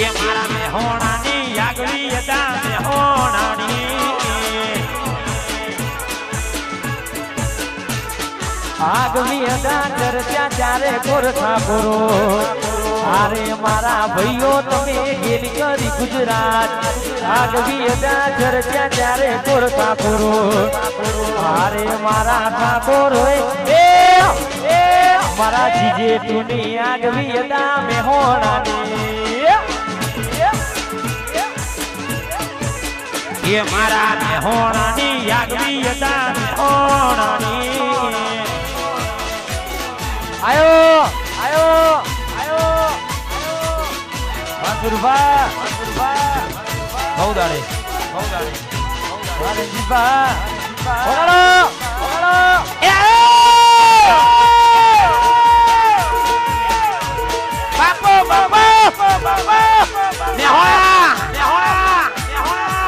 એ મારા મેહોણાની આગવી હતા મેહોણાની આગવી હતા ચર્ચા ચારે કોરખા પૂરો અરે મારા ભાઈઓ તમે ગેલી કરી ગુજરાત આગવી હતા ચર્ચા ચારે કોરખા પૂરો અરે મારા ઠાકોર એ મારા જીજે તુની આગવી હતા મેહોણાની એ મારા મેહોણાની આગવી હતા મેહોણાની આયો આયો આયો વાસુરભા બહુદાડે વારજીભા ઓરાડો ઓરાડો બાપો બાપો મેહોણા મેહોણા મેહોણા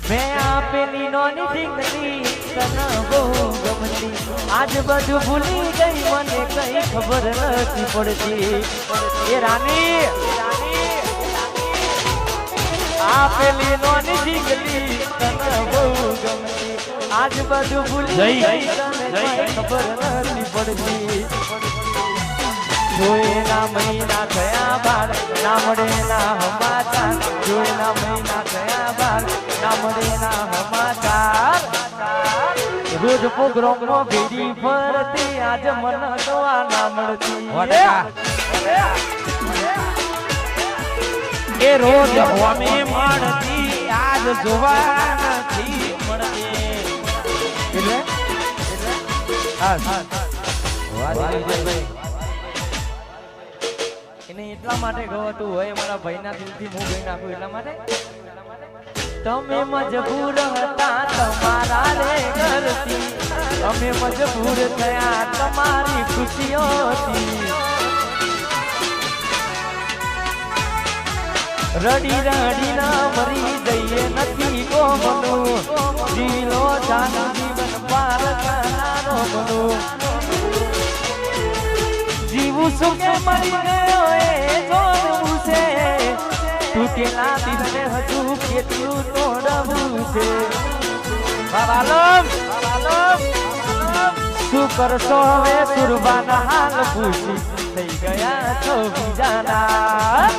મેં આપેલી નોની ઢીંગલી તને બહુ ગમતી આજ બધું ભૂલી ગઈ મને કઈ ખબર નથી પડતી એ રાની આપેલી નોની ઢીંગલી તને બહુ ગમતી આજ બધું ભૂલી ગઈ તને કઈ ખબર નથી પડતી જોયેલા મહિના થયા બાર ના મળે ના હમાચાર જોયેલા મહિના થયા બાર ના મળે ના હમાચાર રોજ પ્રોગ્રામમાં ભેડી ફરતી આજ મન તો આ ના મળતી એ રોજ હોમે મળતી આજ જોવા નથી મળતી એટલે હા એને એટલા માટે કહું હતું હોય મારા ભાઈના દિલથી હું ગઈ નાખું એટલા માટે તમે મજબૂર હતા તમારા રે ઘરથી અમે મજબૂર થયા તમારી ખુશીઓથી રડી રડીના મરી જઈએ નથી કોમનું જીલો જાનું જીવન પાર કરનારો બનું જીવું શું કે મરી ગયો એ જોડવું છે તૂટેલા દિલને હજુ કેટલું તોડવું છે બાબાલમ શું કરશો હવે સુરબાના હાલ પૂછી થઈ ગયા છો બીજાના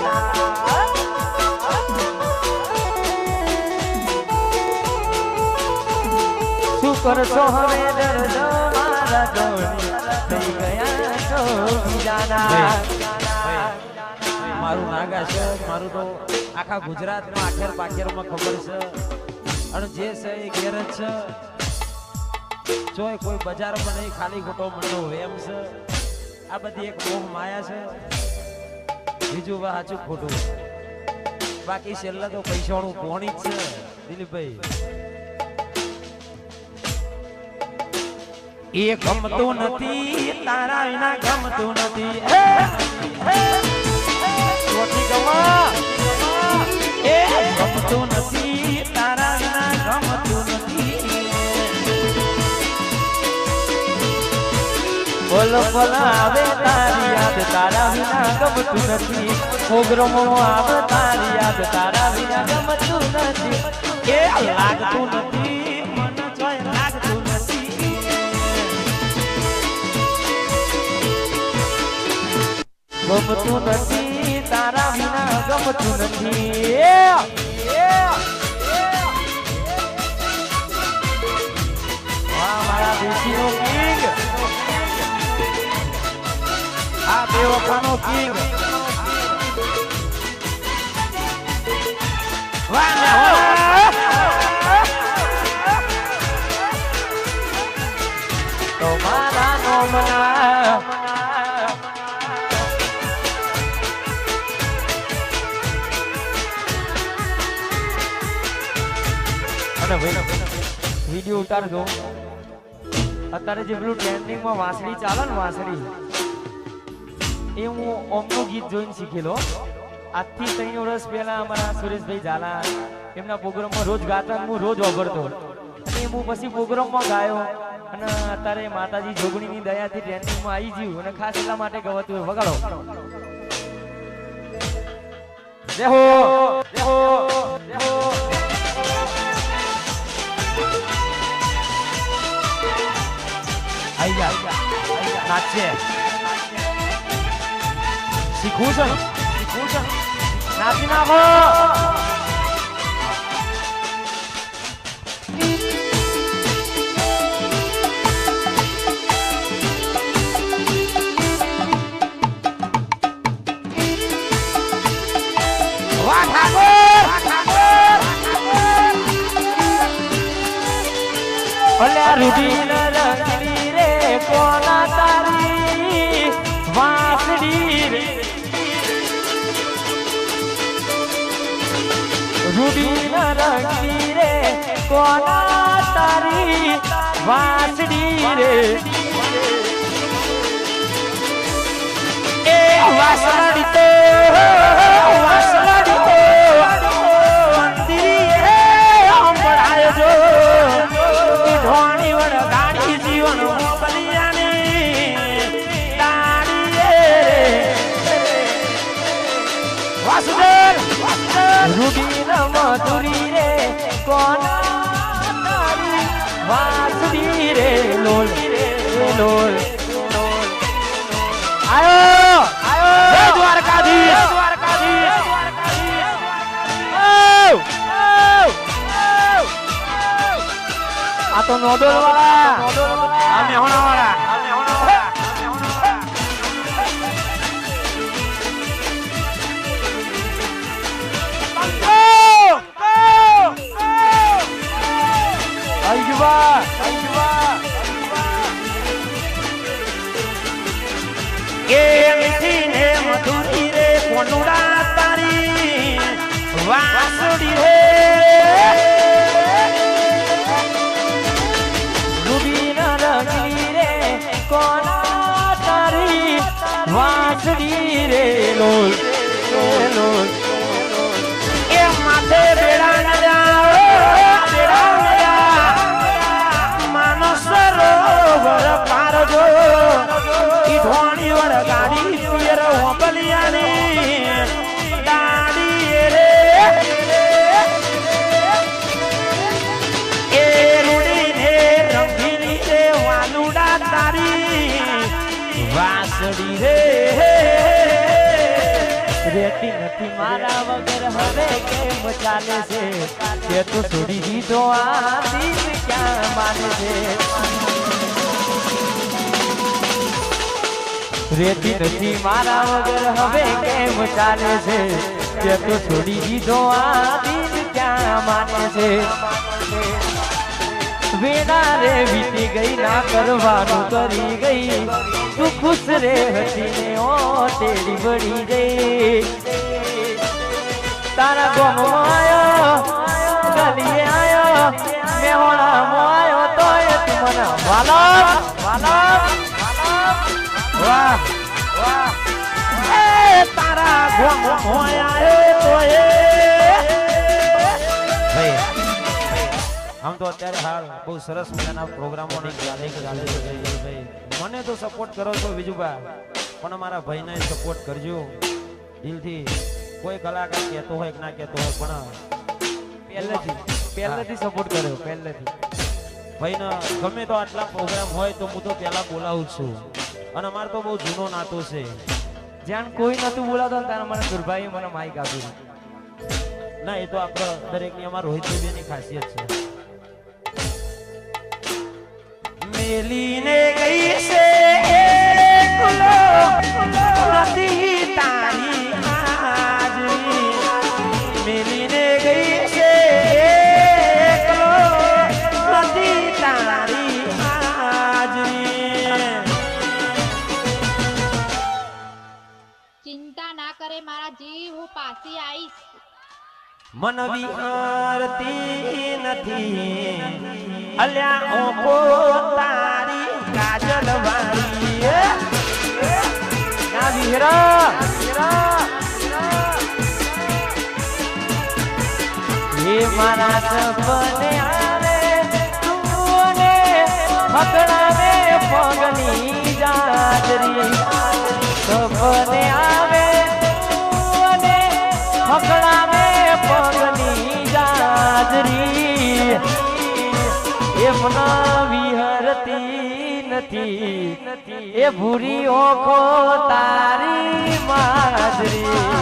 શું કરશો હવે દર્દ મારા જોડી થઈ ગયા છો બીજાના મારું નાગા છે મારું તો આખા ગુજરાતમાં આખેર પાખેરમાં ખબર છે અને જે છે એ ઘેર જ છે જોય કોઈ બજારમાં નહીં ખાલી ખોટો મંડો એમ છે આ બધી એક મોહ માયા છે બીજું સાચું ખોટું બાકી છેલ્લા તો પૈસાનું પોણી જ છે દિલીપભાઈ એ ગમતું નથી તારા વિના ગમતું નથી એ ગમતું નથી તારા વિના ગમતું નથી બોલો બોલો આવે તારી યાદ તારા વિના ગમતું નથી પ્રોગ્રામો આવે તારી યાદ તારા વિના ગમતું નથી એ લાગતું નથી મને જોઈ લાગતું નથી ગમતું નથી તારા વિના ગમતું નથી મારા દેશીનો કિંગ આ બેવફાનો કિંગ તો મારા નોમના વિડીયો ઉતારજો અત્યારે જે પેલું ટ્રેન્ડિંગમાં વાંસળી ચાલે ને વાંસળી એ હું ઓમનું ગીત જોઈને શીખેલો આજથી 3 વર્ષ પહેલા અમારા સુરેશભાઈ ઝાલા એમના પ્રોગ્રામમાં રોજ ગાતા હું રોજ વાપરતો અને હું પછી પ્રોગ્રામમાં ગાયો અને અત્યારે માતાજી જોગણીની દયાથી ટ્રેનિંગમાં આવી ગયું અને ખાસ એટલા માટે ગવતું હોય વગાડો રેહો રેહો રેહો આઈ જા નાચે શીખવું છે નાચી નાખો રૂઢી રંગની રે કોના તારી વાસડી રે રૂઢી રંગની રે કોના તારી વાસડી રે એ વાસડી તો મંદિરે અંબળાય જો ધોણી વડ ગાડી જીવન બલિયાની તારી વાસુદેવ રૂડી મધુરી રે કોના તારી વાસુડી રે લોલ લોલ આયો આયો જય દ્વારકાધીશ આ તો નોડલ વાળા આ મેહોણા વાળા એ મીઠી ને મધુરી રે કોનુડા તારી વાસુડી રે કોના તારી વાસડી રે લોલ લોલ એ માથે બેડા નયા માનસ સરોવર પારજો ઈ ધોણી વર ગાડી પિયર હોબલિયાની દાડી રે એ રૂડી ને રંગીની રે વાલુડા તારી વાસડી રે રેતી નથી મારા વગર હવે કેમ ચાલે છે તે તો છોડી દીધો આ દિલ ક્યાં માને છે રેતી નથી મારા વગર હવે કેમ ચાલે છે તે તો છોડી દીધો આ દિલ ક્યાં માને છે વેના રે વીતી ગઈ ના કરવાનું કરી ગઈ તું ખુશ રે હતી ને ઓ તેરી બની ગઈ તારા ગોમમાં આયો ગલીએ આયો મેહોણામાં આયો તો એ તું મને વાલા વાલા વાહ વાહ એ તારા ગોમમાં આયો તો એ ભાઈ આમ તો અત્યારે હાલ બહુ સરસ મજાના પ્રોગ્રામોની ગાલે ભાઈ મને તો સપોર્ટ કરો છો વિજુભાઈ પણ અમારા ભાઈને સપોર્ટ કરજો દિલથી કોઈ કલાકાર કહેતો હોય કે ના કહેતો હોય પણ પહેલેથી સપોર્ટ કર્યો પહેલેથી ભાઈને ગમે તો આટલા પ્રોગ્રામ હોય તો હું તો પહેલા બોલાવું છું અને અમારે તો બહુ જૂનો નાતો છે જ્યાં કોઈ નતું બોલાતો ત્યારે મને દુર્ભાઈ મને માઇક આપ્યું ના એ તો આપણે દરેકની અમારા રોહિત ભાઈની ખાસિયત છે મેલીને ગઈ છે એકલો નથી તારી હાજરી મેલીને ગઈ છે એકલો નથી તારી હાજરી ચિંતા ના કરે મારા જીવ હું પાછી આવીશ મન વિહારતી નથી અલ્યા ઓકો તારી કાજલ વાળી ના વિહરા એ મારા સપને આવે તું ને હકડાવે પગની જાજરી સપને આવે અને હકડાવે પગની જાજરી એમના વિહરતી નથી એ ભૂરી ઓખો તારી માજરી